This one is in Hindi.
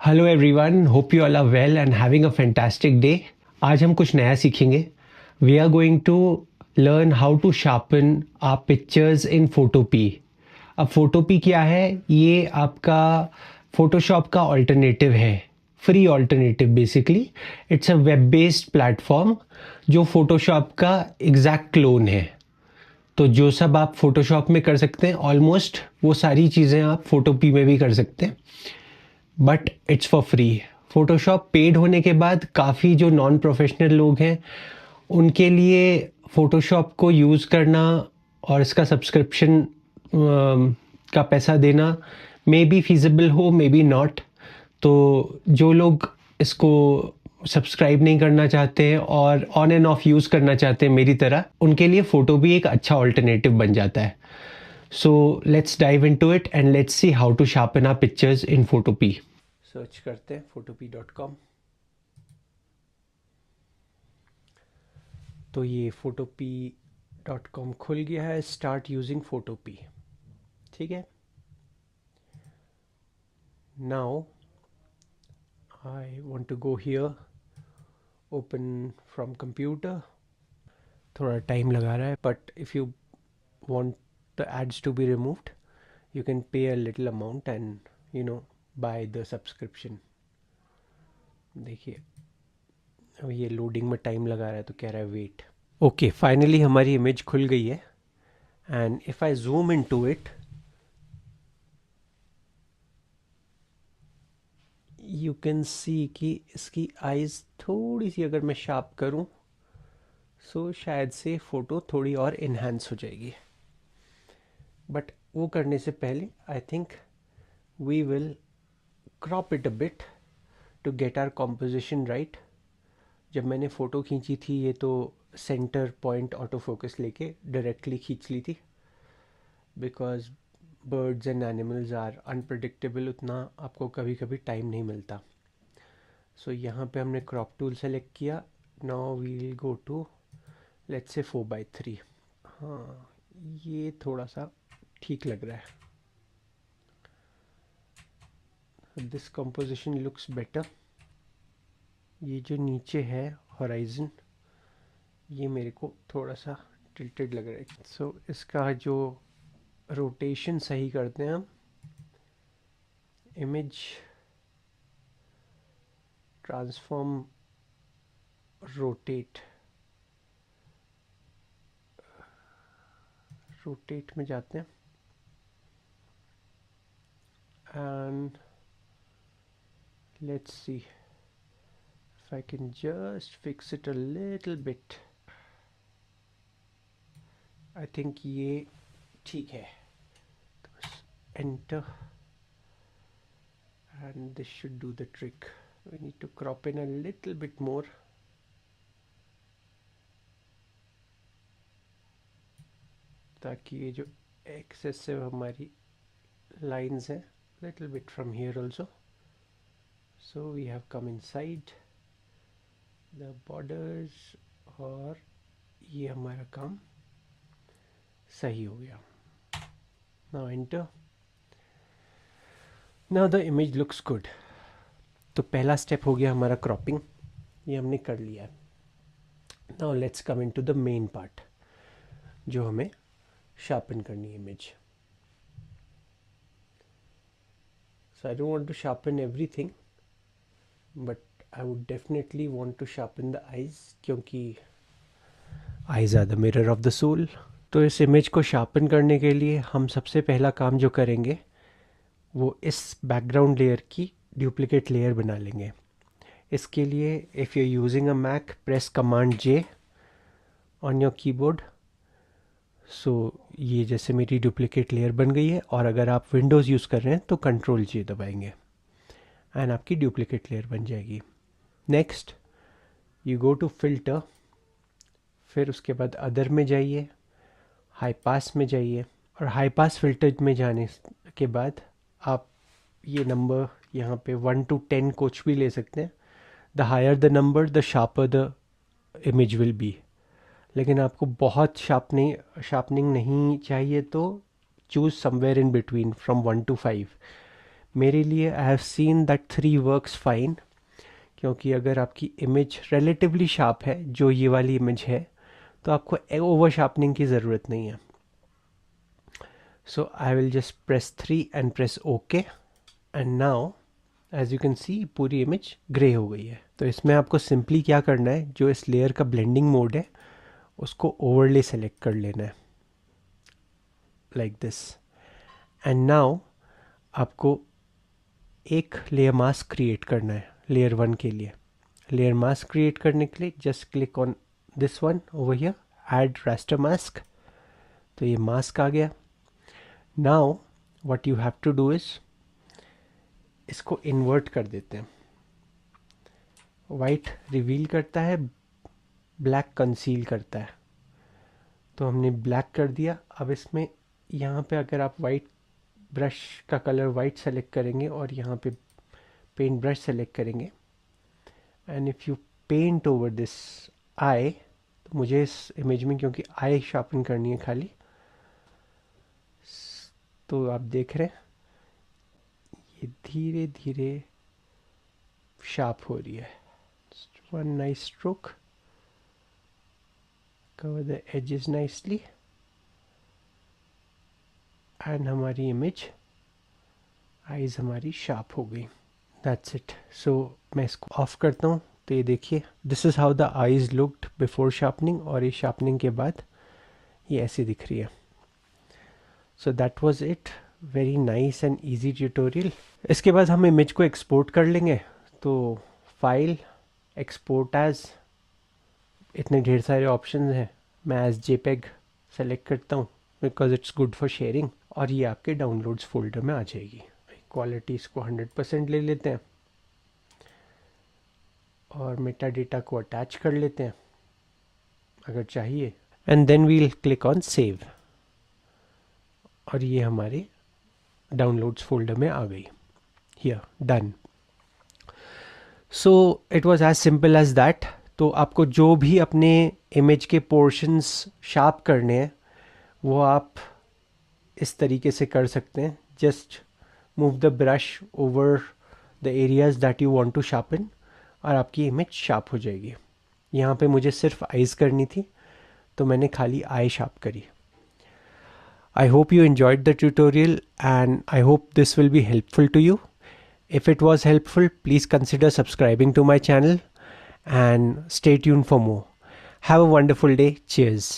Hello everyone, hope you all are well and having a fantastic day. आज हम कुछ नया सीखेंगे। We are going to learn how to sharpen our pictures in Photopea. अब फोटोपी क्या है? ये आपका फोटोशॉप का ऑल्टरनेटिव है, free alternative. Basically it's a web based platform जो फोटोशॉप का एग्जैक्ट क्लोन है। तो जो सब आप फोटोशॉप में कर सकते हैं ऑलमोस्ट वो सारी चीज़ें आप फोटोपी में भी कर सकते हैं, but it's for free. Photoshop paid होने के बाद काफ़ी जो नॉन प्रोफेशनल लोग हैं उनके लिए फ़ोटोशॉप को यूज़ करना और इसका सब्सक्रिप्शन का पैसा देना मे बी फिजिबल हो, मे बी नॉट। तो जो लोग इसको सब्सक्राइब नहीं करना चाहते हैं और ऑन एंड ऑफ यूज़ करना चाहते हैं मेरी तरह, उनके लिए फ़ोटो भी एक अच्छा ऑल्टरनेटिव बन जाता है। So let's dive into it and let's see how to sharpen our pictures in Photopea. Search करते हैं photopea.com। तो ये photopea.com खुल गया है। Start using photopea। ठीक है, now I want to go here, open from computer. थोड़ा टाइम लगा रहा है, but if you want the ads to be removed you can pay a little amount and buy the subscription। देखिए अब ये लोडिंग में टाइम लगा रहा है तो कह रहा है वेट। ओके, फाइनली हमारी इमेज खुल गई है and if I zoom in to it you can see कि इसकी आईज थोड़ी सी अगर मैं शार्प करूं सो शायद से फ़ोटो थोड़ी और इन्हांस हो जाएगी। बट वो करने से पहले I think we will crop it a bit to get our composition right. जब मैंने फ़ोटो खींची थी ये तो सेंटर पॉइंट ऑटो फोकस लेके डायरेक्टली खींच ली थी, because birds and animals are unpredictable, उतना आपको कभी कभी टाइम नहीं मिलता। सो यहाँ पे हमने क्रॉप टूल सेलेक्ट किया। Now we will go to let's say 4:3। हाँ, ये थोड़ा सा ठीक लग रहा है। This composition looks better. ये जो नीचे है होराइजन ये मेरे को थोड़ा सा टिल्टेड लग रहा है। सो इसका जो रोटेशन सही करते हैं हम, इमेज ट्रांसफॉर्म रोटेट, रोटेट में जाते हैं and let's C if I can just fix it a little bit। I think ये ठीक है। Enter and this should do the trick। We need to crop in a little bit more। ताकि ये जो excessive हमारी lines हैं, little bit from here also। So we have come inside the borders और ये हमारा काम सही हो गया। Now enter। Now the image looks good। तो पहला स्टेप हो गया हमारा क्रॉपिंग, ये हमने कर लिया है। Now let's come into the main part जो हमें शार्पन करनी है image. So I don't want to sharpen everything, but I would definitely want to sharpen the eyes, क्योंकि eyes are the mirror of the soul. तो इस इमेज को शार्पन करने के लिए हम सबसे पहला काम जो करेंगे वो इस बैकग्राउंड लेयर की डुप्लीकेट लेयर बना लेंगे। इसके लिए if you using a Mac press command J on your keyboard. So ये जैसे मेरी डुप्लीकेट लेयर बन गई है, और अगर आप विंडोज़ यूज़ कर रहे हैं तो कंट्रोल जे दबाएंगे एंड आपकी डुप्लीकेट लेयर बन जाएगी। Next you go to filter, फिर उसके बाद अदर में जाइए, हाई पास में जाइए, और हाई पास फिल्टर में जाने के बाद आप ये नंबर यहाँ पे 1 to 10 कुछ भी ले सकते हैं। The higher the number the sharper the image will be. लेकिन आपको बहुत शार्पनिंग नहीं चाहिए तो choose somewhere in between from 1 to 5। मेरे लिए I have seen that 3 works fine, क्योंकि अगर आपकी इमेज रिलेटिवली शार्प है, जो ये वाली इमेज है, तो आपको ओवर शार्पनिंग की ज़रूरत नहीं है. So I will just press 3 and press okay, and now as you can see पूरी इमेज ग्रे हो गई है. तो इसमें आपको सिंपली क्या करना है, जो इस लेयर का ब्लेंडिंग मोड है उसको ओवरले सेलेक्ट कर लेना है लाइक दिस. एंड नाउ आपको एक लेयर मास्क क्रिएट करना है लेयर 1 के लिए. लेयर मास्क क्रिएट करने के लिए just click on this one over here, add raster mask. तो ये मास्क आ गया. Now what you have to do is इसको इन्वर्ट कर देते हैं. वाइट रिवील करता है, ब्लैक कंसील करता है. तो हमने ब्लैक कर दिया. अब इसमें यहाँ पे अगर आप वाइट ब्रश का कलर वाइट सेलेक्ट करेंगे और यहाँ पे पेंट ब्रश सेलेक्ट करेंगे, and if you paint over this eye, तो मुझे इस इमेज में क्योंकि आई शार्पन करनी है खाली, तो आप देख रहे हैं ये धीरे धीरे शार्प हो रही है. One nice stroke, cover the edges nicely, and हमारी इमेज आईज हमारी शार्प हो गई. That's it. सो मैं इसको ऑफ करता हूँ. तो ये देखिए, this is how the eyes looked before sharpening, और ये शार्पनिंग के बाद ये ऐसी दिख रही है. So that was it. Very nice and easy tutorial. इसके बाद हम इमेज को एक्सपोर्ट कर लेंगे. तो फाइल, एक्सपोर्ट एज, इतने ढेर सारे ऑप्शंस हैं. मैं एज जेपेग सेलेक्ट करता हूँ because it's good for sharing, और ये आपके डाउनलोड्स फोल्डर में आ जाएगी. क्वालिटी इसको 100% ले लेते हैं और मेटा डेटा को अटैच कर लेते हैं अगर चाहिए, and then we'll click on save, और ये हमारे डाउनलोड्स फोल्डर में आ गई. Here, done. So it was as simple as that. तो आपको जो भी अपने इमेज के पोर्शंस शार्प करने हैं वो आप इस तरीके से कर सकते हैं. Just move the brush over the areas that you want to sharpen, और आपकी इमेज शार्प हो जाएगी. यहाँ पे मुझे सिर्फ आईज करनी थी, तो मैंने खाली आई शार्प करी. I hope you enjoyed the tutorial, and I hope this will be helpful to you. If it was helpful, please consider subscribing to my channel and stay tuned for more. Have a wonderful day. Cheers.